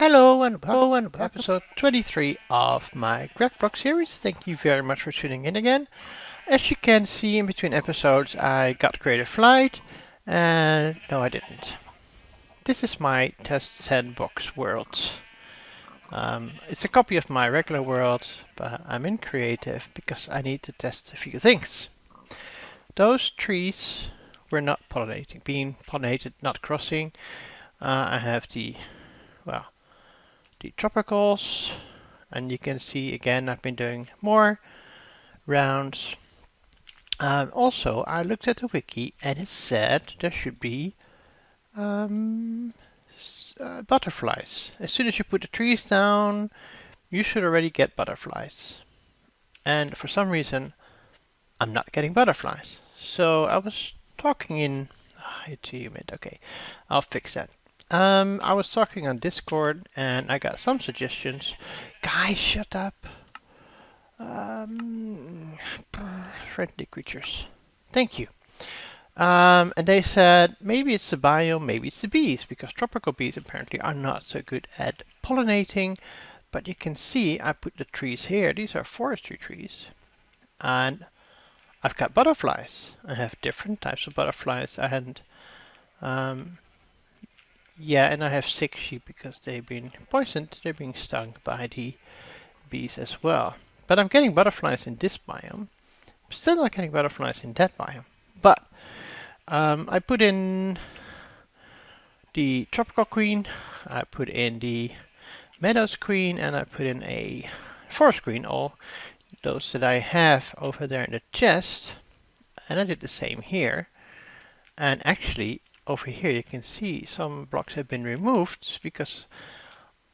Hello and welcome to episode 23 of my GregBlock series. Thank you very much for tuning in again. As you can see in between episodes, I got Creative Flight, and no, I didn't. This is my test sandbox world. It's a copy of my regular world, but I'm in Creative because I need to test a few things. Those trees were not pollinating, being pollinated, not crossing. I have the tropicals, and you can see again I've been doing more rounds. Also, I looked at the wiki and it said there should be butterflies. As soon as you put the trees down, you should already get butterflies. And for some reason, I'm not getting butterflies. So I was talking in... it's humid. Okay, I'll fix that. I was talking on Discord and I got some suggestions. Guys, shut up. Friendly creatures. Thank you. And they said maybe it's the biome, maybe it's the bees, because tropical bees apparently are not so good at pollinating. But you can see I put the trees here. These are forestry trees. And I've got butterflies. I have different types of butterflies. And I have sick sheep because they've been poisoned. They're being stung by the bees as well. But I'm getting butterflies in this biome. Still not getting butterflies in that biome. But I put in the tropical queen, I put in the meadows queen, and I put in a forest queen, all those that I have over there in the chest. And I did the same here. And actually, over here you can see some blocks have been removed because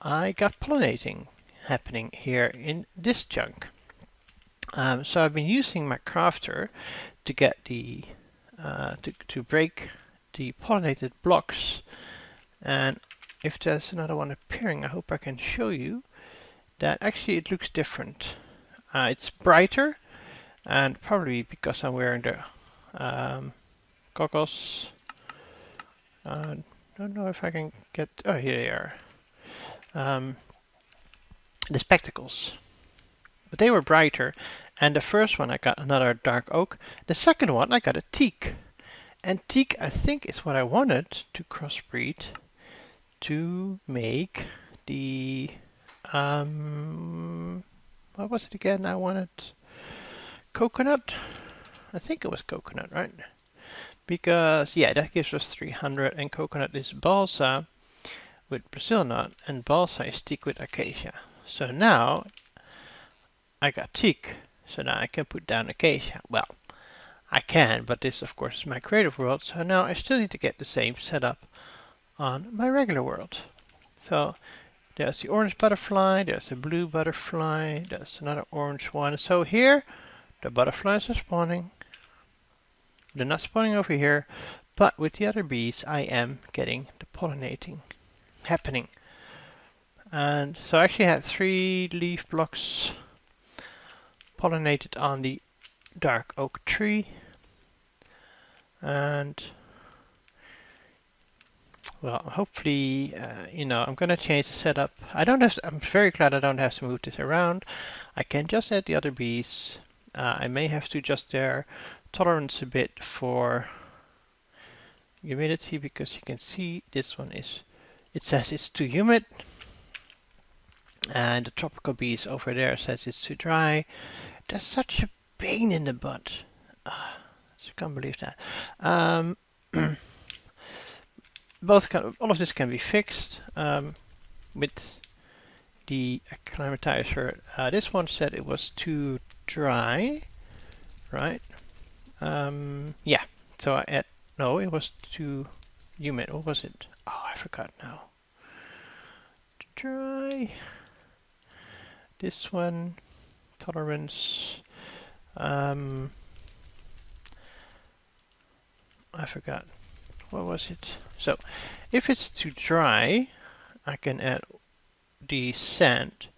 I got pollinating happening here in this chunk. So I've been using my crafter to get the to break the pollinated blocks. And if there's another one appearing, I hope I can show you that actually it looks different. It's brighter, and probably because I'm wearing the goggles. Don't know if I can get. Oh, here they are. The spectacles. But they were brighter, and the first one I got another dark oak. The second one I got a teak. And teak I think is what I wanted to crossbreed to make the what was it again? I wanted coconut. I think it was coconut, right? Because yeah, that gives us 300, and coconut is balsa with Brazil nut, and balsa is teak with acacia. So now I got teak, so now I can put down acacia. Well, I can, but this of course is my creative world, so now I still need to get the same setup on my regular world. So there's the orange butterfly, there's the blue butterfly, there's another orange one. So here the butterflies are spawning. They're not spawning over here, but with the other bees I am getting the pollinating happening. And so I actually had 3 leaf blocks pollinated on the dark oak tree. And well, hopefully, I'm going to change the setup. I'm very glad I don't have to move this around. I can just add the other bees. I may have to adjust their tolerance a bit for humidity, because you can see this one it says it's too humid. And the tropical bees over there says it's too dry. There's such a pain in the butt. I can't believe that. All of this can be fixed with the acclimatizer. This one said it was too dry, right? Yeah. So it was too humid. What was it? Oh, I forgot now. Too dry. This one, tolerance. I forgot. What was it? So, if it's too dry, I can add the sand.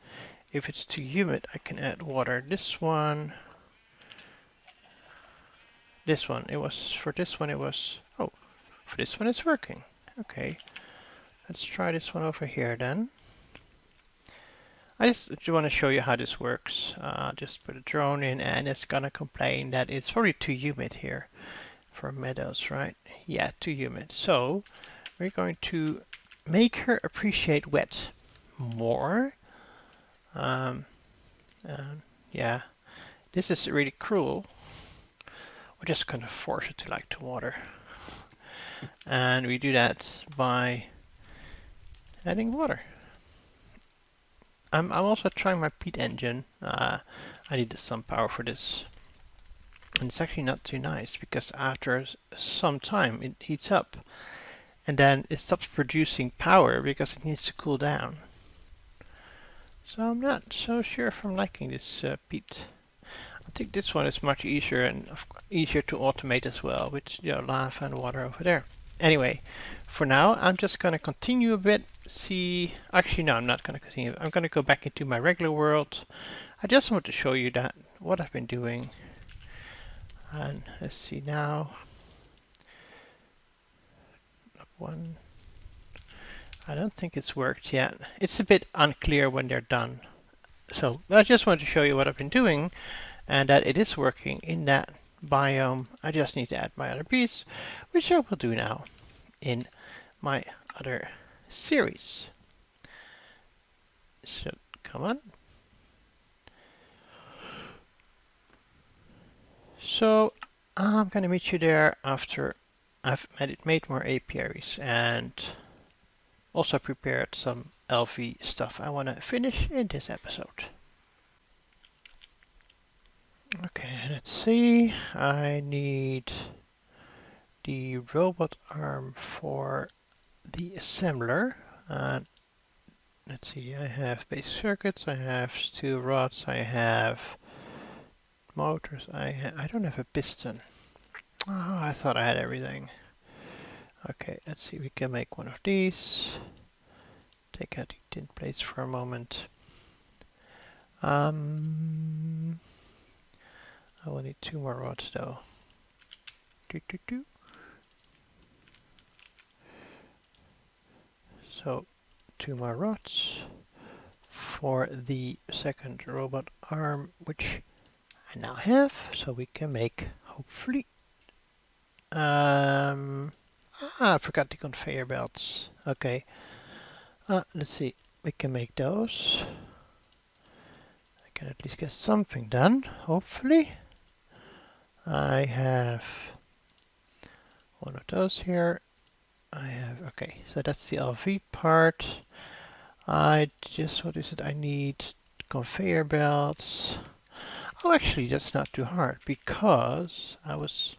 If it's too humid, I can add water. This one, for this one it's working. Okay, let's try this one over here then. I just want to show you how this works. Just put a drone in and it's gonna complain that it's probably too humid here for meadows, right? Yeah, too humid. So we're going to make her appreciate wet more. Um, yeah, this is really cruel. We're just gonna force it to like to water. And we do that by adding water. I'm also trying my peat engine. I needed some power for this. And it's actually not too nice because after some time it heats up and then it stops producing power because it needs to cool down. So I'm not so sure if I'm liking this peat. I think this one is much easier and easier to automate as well with lava and water over there. Anyway, for now I'm just going to continue a bit. Actually no, I'm not going to continue. I'm going to go back into my regular world. I just want to show you that what I've been doing. And let's see now. One. I don't think it's worked yet. It's a bit unclear when they're done. So I just want to show you what I've been doing and that it is working in that biome. I just need to add my other piece, which I will do now in my other series. So come on. So I'm going to meet you there after I've made more apiaries and also prepared some LV stuff I want to finish in this episode. Okay, let's see. I need the robot arm for the assembler. Let's see, I have basic circuits, I have steel rods, I have motors, I don't have a piston. Oh, I thought I had everything. Okay, let's see, we can make one of these. Take out the tin plates for a moment. I will need 2 more rods though. So 2 more rods for the second robot arm, which I now have, so we can make hopefully. I forgot the conveyor belts. Okay. Let's see. We can make those. I can at least get something done, hopefully. I have one of those here. Okay, so that's the LV part. What is it? I need conveyor belts. Oh, actually, that's not too hard because I was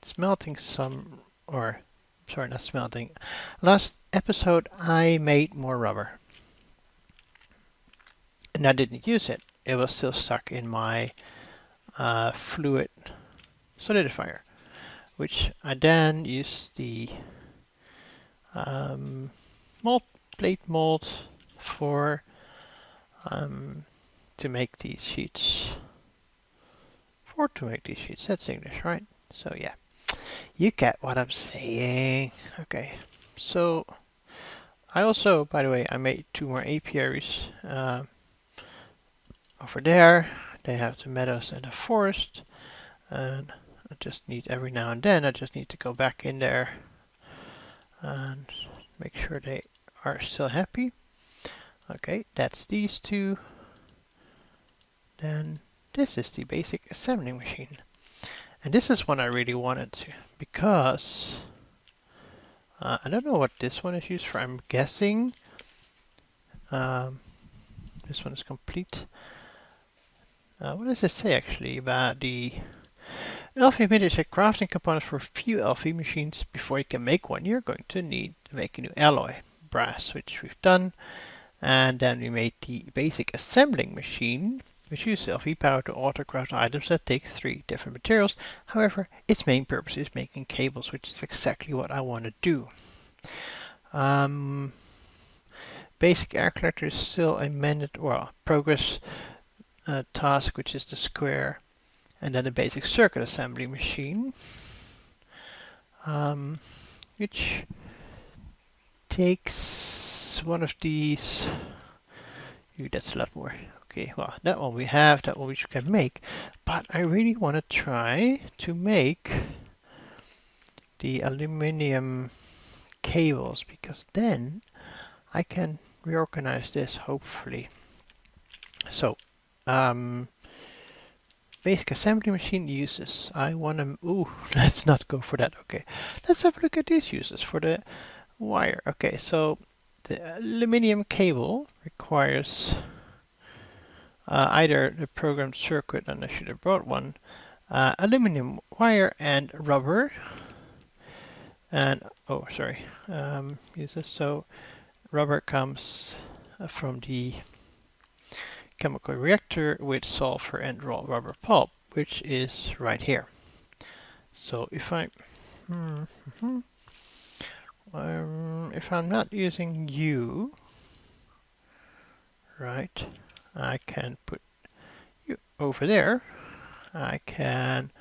smelting sorry, not smelting. Last episode, I made more rubber. And I didn't use it. It was still stuck in my fluid solidifier, which I then used the plate mold for to make these sheets. That's English, right? So yeah, you get what I'm saying. Okay, so I also, by the way, I made 2 more apiaries over there. They have the meadows and the forest, and I just need every now and then I just need to go back in there and make sure they are still happy. Okay, that's these 2. Then this is the basic assembling machine. And this is one I really wanted to, because I don't know what this one is used for. I'm guessing this one is complete. What does it say actually about the LV miniature crafting components for a few LV machines? Before you can make one, you're going to need to make a new alloy, brass, which we've done. And then we made the basic assembling machine, which uses LV power to autocraft items that take 3 different materials. However, its main purpose is making cables, which is exactly what I want to do. Basic air collector is still a progress task, which is the square, and then a basic circuit assembly machine, which takes one of these Ooh, that's a lot more. Okay, well, that one we have, that one we can make. But I really want to try to make the aluminum cables, because then I can reorganize this, hopefully. So, basic assembly machine uses. I want to, ooh, let's not go for that. Okay, let's have a look at these uses for the wire. Okay, so the aluminum cable requires either the programmed circuit, and I should have brought one, aluminum wire and rubber. And, oh, sorry, uses. So rubber comes from the chemical reactor with sulfur and raw rubber pulp, which is right here. So if if I'm not using you, right, I can put you over there. I can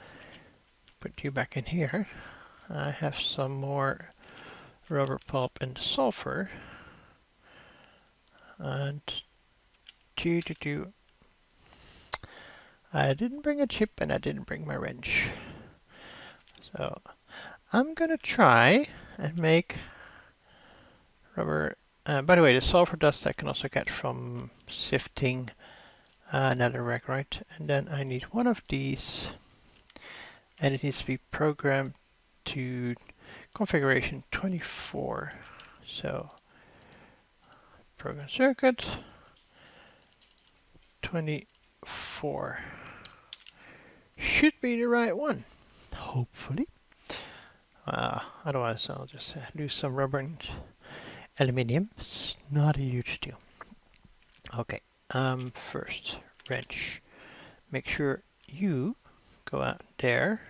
put you back in here. I have some more rubber pulp and sulfur. And I didn't bring a chip and I didn't bring my wrench. So I'm gonna try and make rubber. By the way, the sulfur dust I can also get from sifting netherrack, right? And then I need one of these, and it needs to be programmed to configuration 24. So program circuit 24 should be the right one, hopefully. Otherwise I'll just lose some rubber and aluminium. It's not a huge deal. Okay, first wrench. Make sure you go out there,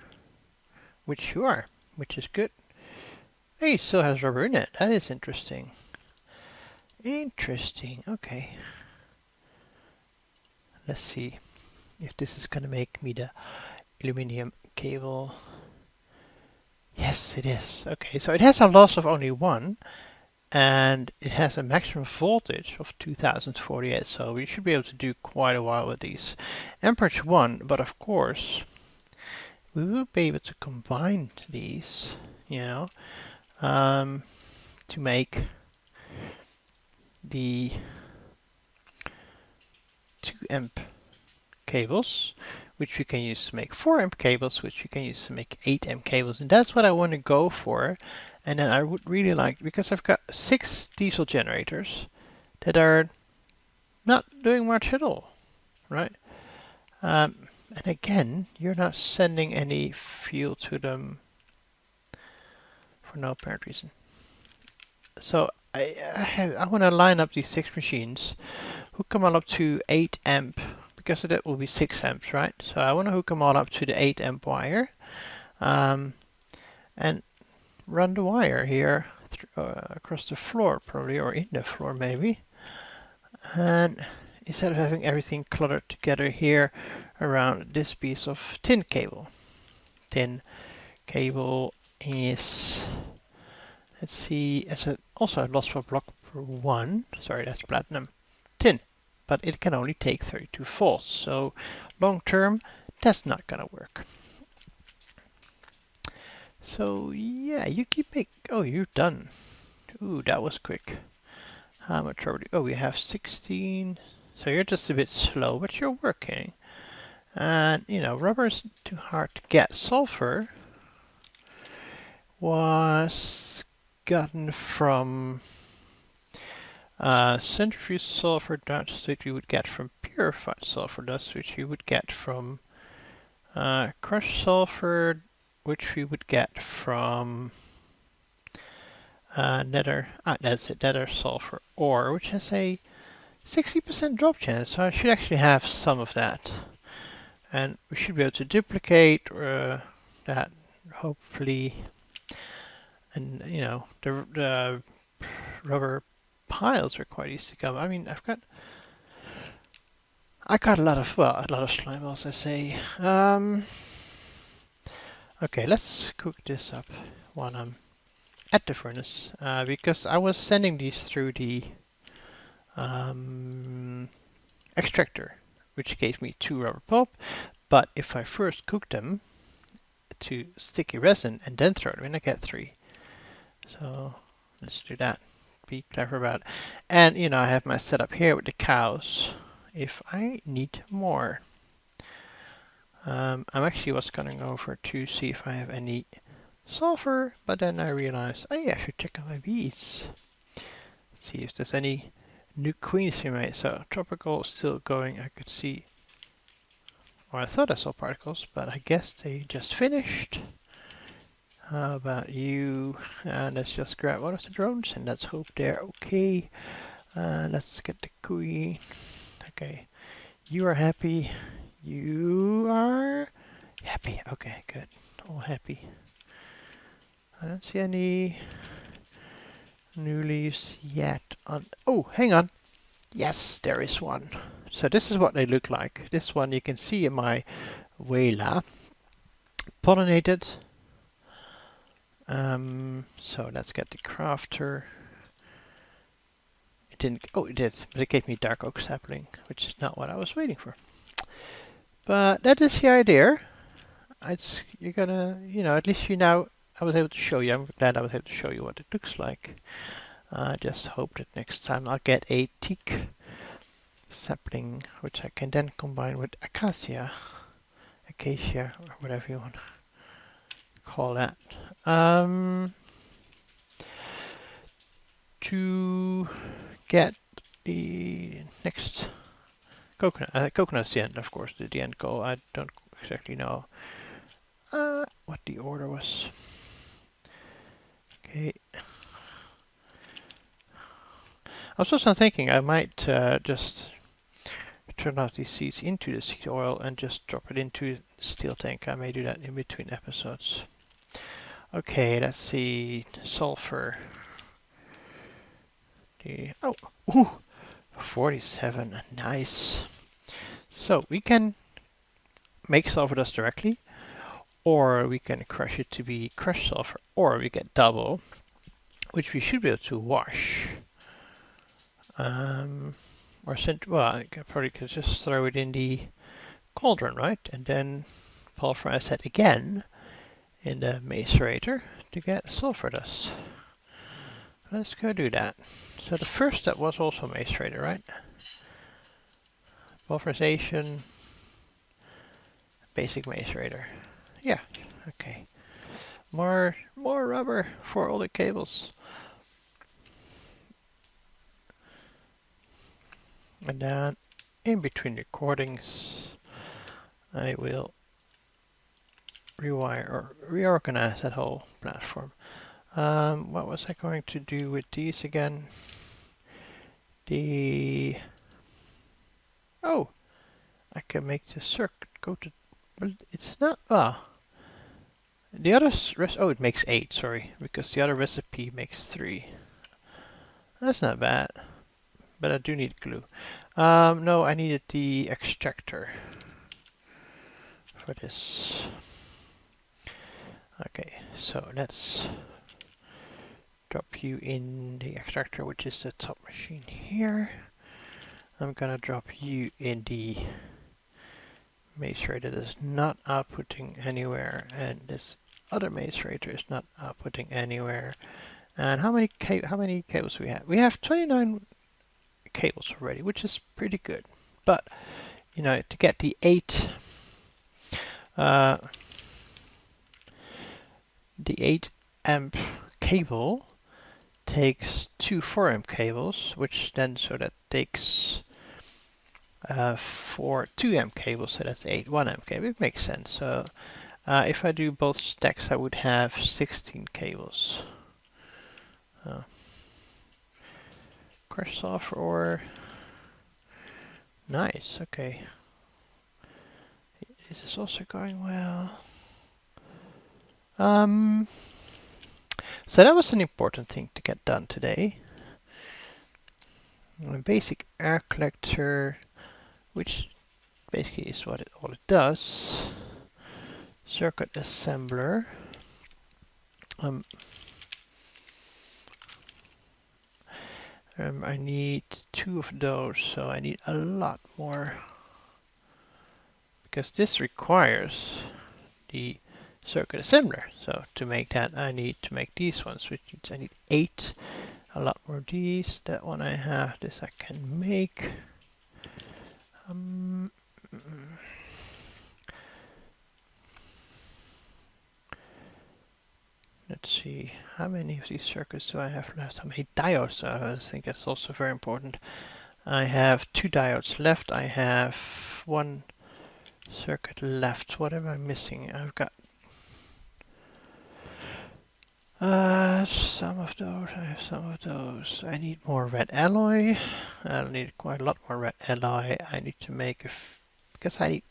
which you are, which is good. Hey, it still has rubber in it. That is interesting. Interesting. Okay. Let's see if this is gonna make me the aluminum cable. Yes, it is. Okay, so it has a loss of only 1, and it has a maximum voltage of 2048, so we should be able to do quite a while with these. Amperage 1, but of course we will be able to combine these, you know, to make the 2 amp cables, which we can use to make 4 amp cables, which we can use to make 8 amp cables, and that's what I want to go for. And then I would really like, because I've got 6 diesel generators that are not doing much at all, right? And again, you're not sending any fuel to them for no apparent reason. So I want to line up these 6 machines, hook them all up to 8 amp, because that will be 6 amps, right? So I want to hook them all up to the 8 amp wire, and run the wire here across the floor, probably, or in the floor maybe. And instead of having everything cluttered together here around this piece of tin cable. Tin cable is, let's see, as also a loss for block per 1. Sorry, that's platinum. Tin. But it can only take 32 volts. So long term, that's not gonna work. So yeah, you keep making. Oh, you're done. Ooh, that was quick. How much are we? Oh, we have 16. So you're just a bit slow, but you're working. And you know, rubber is too hard to get. Sulfur was gotten from centrifuged sulfur dust that you would get from purified sulfur dust, which you would get from crushed sulfur, which we would get from nether sulfur ore, which has a 60% drop chance, so I should actually have some of that. And we should be able to duplicate that, hopefully. And you know, the rubber piles are quite easy to come. I mean, I got a lot of slime balls, I say. Okay, let's cook this up while I'm at the furnace, because I was sending these through the extractor, which gave me 2 rubber pulp. But if I first cook them to sticky resin and then throw them in, I get 3. So let's do that. Be clever about it. And you know, I have my setup here with the cows if I need more. I'm actually was going over to see if I have any sulfur, but then I realized, oh yeah, I should check out my bees. See if there's any new queens we made. So tropical still going. I could see, or I thought I saw particles, but I guess they just finished. How about you? And let's just grab one of the drones and let's hope they're okay. Let's get the queen. Okay, you are happy. You are happy. Okay, good. All happy. I don't see any new leaves yet on. Oh, hang on. Yes, there is one. So this is what they look like. This one you can see in my Wela. Pollinated. So let's get the crafter. It didn't. Oh, it did, but it gave me dark oak sapling, which is not what I was waiting for. But that is the idea. You're gonna, you know, at least you now. I was able to show you. I'm glad I was able to show you what it looks like. I just hope that next time I'll get a teak sapling, which I can then combine with acacia, or whatever you want to call that. To get the next coconut. Coconut's the end, of course, the end goal. I don't exactly know what the order was. Okay. I was also thinking I might just turn out these seeds into the seed oil and just drop it into the steel tank. I may do that in between episodes. Okay, let's see. Sulfur. Oh, ooh, 47. Nice. So we can make sulfur dust directly, or we can crush it to be crushed sulfur, or we get double, which we should be able to wash. Or well, I probably could just throw it in the cauldron, right? And then pulverize that again in the macerator to get sulfur dust. Let's go do that. So the first step was also macerator, right? Pulverization, basic macerator. Yeah, okay. More rubber for all the cables. And then in between recordings, I will rewire or reorganize that whole platform. What was I going to do with these again? Oh, I can make the circuit go to, well, it's not, the other oh, it makes 8, sorry, because the other recipe makes 3. That's not bad, but I do need glue. No, I needed the extractor for this. Okay, so let's drop you in the extractor, which is the top machine here. I'm gonna drop you in the macerator that is not outputting anywhere, and this other macerator is not outputting anywhere. And how many cables we have? We have 29 cables already, which is pretty good. But you know, to get the 8 amp cable takes 2 4-amp cables, which then so that takes 4 2-amp cables, so that's 8 1-amp cables. It makes sense. So if I do both stacks, I would have 16 cables. Crushed sulfur ore. Nice, okay. This is also going well. So that was an important thing to get done today. A basic air collector, which basically is what all it does. Circuit assembler. I need 2 of those, so I need a lot more. Because this requires the circuit assembler. So to make that, I need to make these ones, which means I need 8. A lot more of these. That one I have. This I can make. Let's see. How many of these circuits do I have left? How many diodes? I think that's also very important. I have 2 diodes left. I have 1 circuit left. What am I missing? I've got some of those. I have some of those. I need more red alloy. I'll need quite a lot more red alloy. I need to make because I need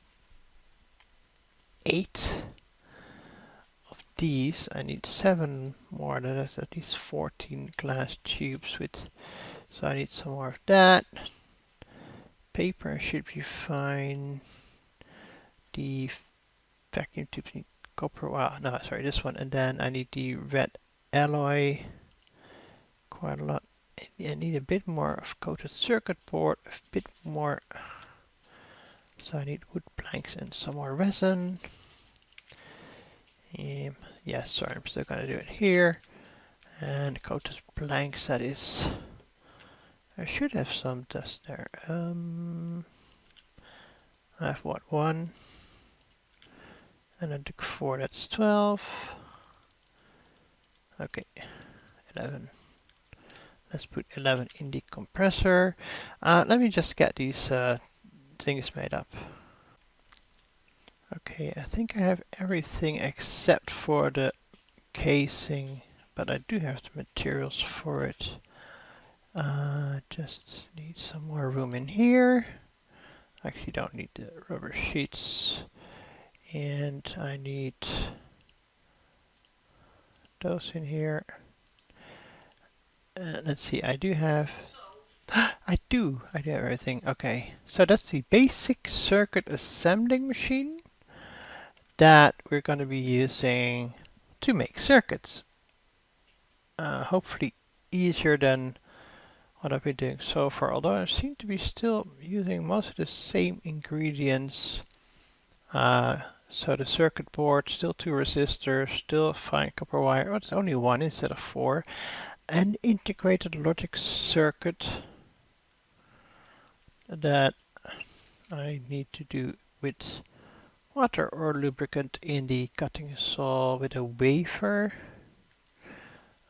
8 of these. I need 7 more. That is at least 14 glass tubes with. So I need some more of that. Paper should be fine. The vacuum tubes need copper. Well, no, sorry, this one. And then I need the red alloy. Quite a lot. I need a bit more of coated circuit board. A bit more. So I need wood planks and some more resin. Yes, sorry, I'm still gonna do it here. And coated planks. That is. I should have some dust there. I have what, 1? And I took 4, that's 12. Okay, 11. Let's put 11 in the compressor. Let me just get these things made up. Okay, I think I have everything except for the casing, but I do have the materials for it. Just need some more room in here. Actually don't need the rubber sheets. And I need those in here. Let's see, I do have I do have everything. Okay, so that's the basic circuit assembling machine that we're going to be using to make circuits. Hopefully easier than what I've been doing so far, although I seem to be still using most of the same ingredients. So the circuit board, still 2 resistors, still fine copper wire. Oh, it's only 1 instead of 4. An integrated logic circuit that I need to do with water or lubricant in the cutting saw with a wafer.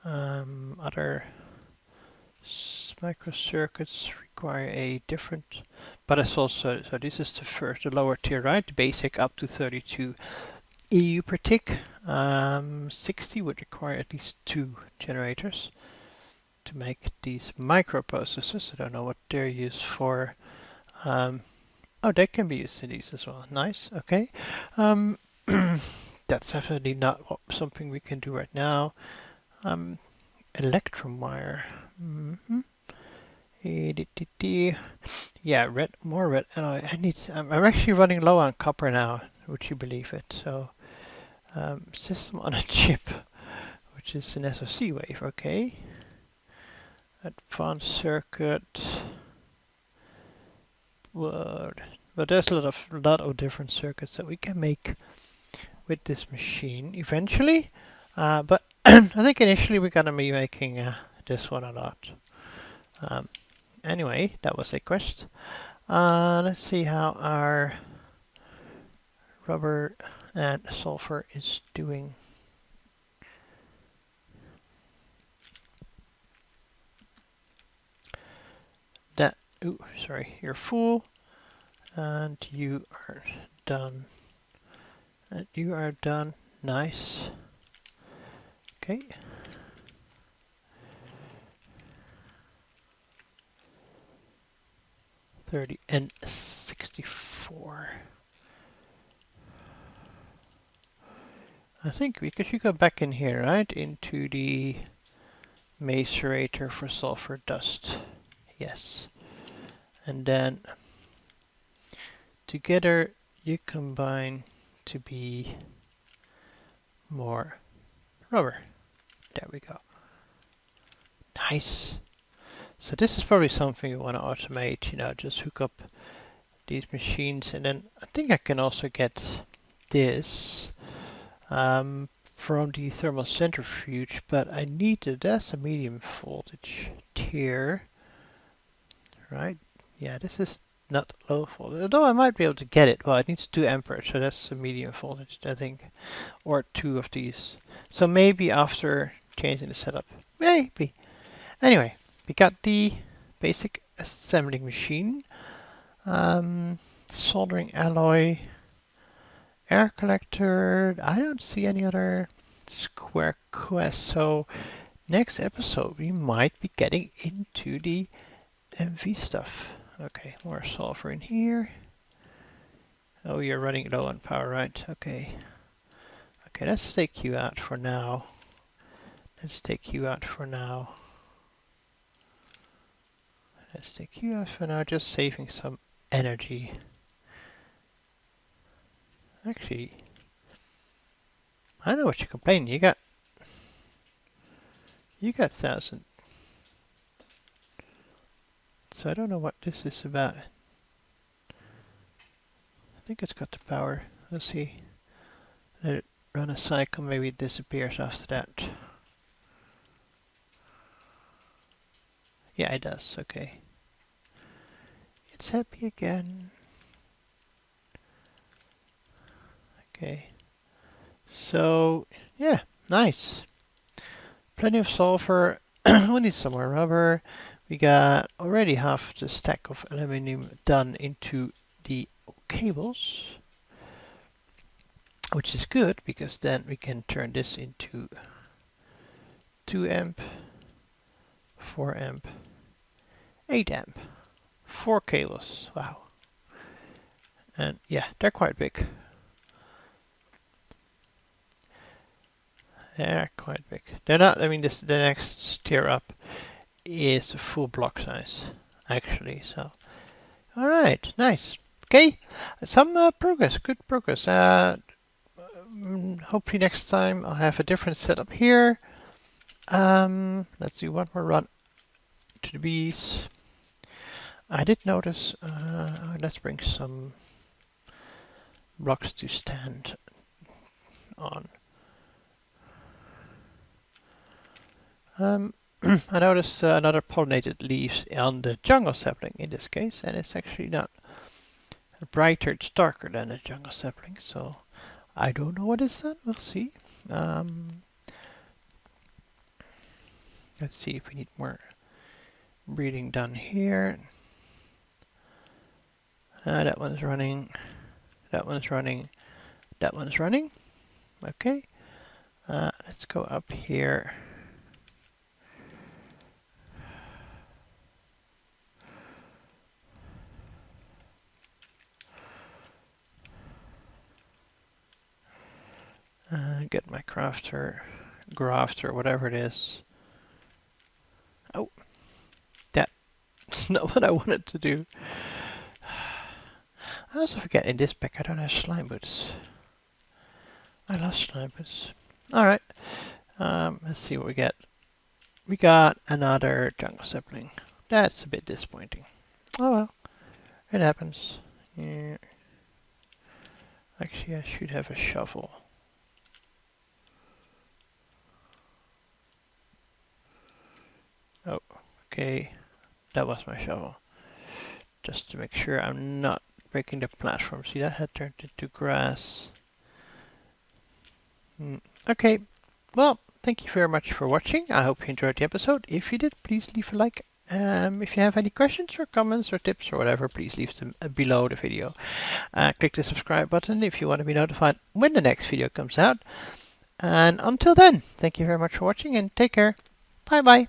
Other microcircuits require a different, but it's also, so this is the first, the lower tier, right? The basic up to 32 EU per tick. 60 would require at least 2 generators to make these microprocessors. I don't know what they're used for. Oh, they can be used in these as well. Nice. Okay. That's definitely not something we can do right now. Electrum wire. Yeah, more red. I need. I'm actually running low on copper now. Would you believe it? So, system on a chip, which is an SoC wave. Okay. Advanced circuit. Word. But there's a lot of different circuits that we can make with this machine eventually. But I think initially we're gonna be making this one a lot. Anyway, that was a quest. Let's see how our rubber and sulfur is doing. That, ooh, sorry, you're full. And you are done. And you are done. Nice. Okay. $30 and $64. I think because you go back in here, right, into the macerator for sulfur dust. Yes. And then together you combine to be more rubber. There we go. Nice. So this is probably something you want to automate, just hook up these machines. And then I think I can also get this from the thermal centrifuge, but I need that's a medium voltage tier, right? Yeah, this is not low voltage, although I might be able to get it. Well, it needs 2 amperes, so that's a medium voltage, I think, or 2 of these. So maybe after changing the setup, maybe. Anyway, we got the basic assembling machine, soldering alloy, air collector. I don't see any other square quests, so next episode we might be getting into the MV stuff. Okay, more sulfur in here. Oh, you're running low on power, right? Okay. Okay, let's take you out for now. Let's take you out for now. Let's take you out for now, just saving some energy. Actually, I know what you're complaining. You got 1,000. So I don't know what this is about. I think it's got the power. Let's see. Let it run a cycle. Maybe it disappears after that. Yeah, it does. Okay. It's happy again. Okay. So, yeah, nice. Plenty of sulfur. We need some more rubber. We got already half the stack of aluminum done into the cables, which is good because then we can turn this into 2 amp, 4 amp, 8 amp, 4 cables. Wow. And yeah, they're quite big. They're quite big. They're not, I mean, the next tier up is a full block size, actually. So, all right, nice. Okay, some progress, good progress. Hopefully next time I'll have a different setup here. Let's do one more run to the bees. I did notice, let's bring some blocks to stand on. I noticed another pollinated leaves on the jungle sapling in this case, and it's actually not brighter, it's darker than the jungle sapling, so I don't know what is that, we'll see. Let's see if we need more breeding done here. That one's running, that one's running, that one's running. Okay, let's go up here. Get my grafter, whatever it is. Oh, that's not what I wanted to do. I also forget in this pack I don't have slime boots. I lost slime boots. Alright, let's see what we get. We got another jungle sapling. That's a bit disappointing. Oh well, it happens. Yeah. Actually, I should have a shovel. Oh, okay. That was my shovel. Just to make sure I'm not breaking the platform. See, that had turned into grass. Okay. Well, thank you very much for watching. I hope you enjoyed the episode. If you did, please leave a like. If you have any questions or comments or tips or whatever, please leave them below the video. Click the subscribe button if you want to be notified when the next video comes out. And until then, thank you very much for watching and take care. Bye bye.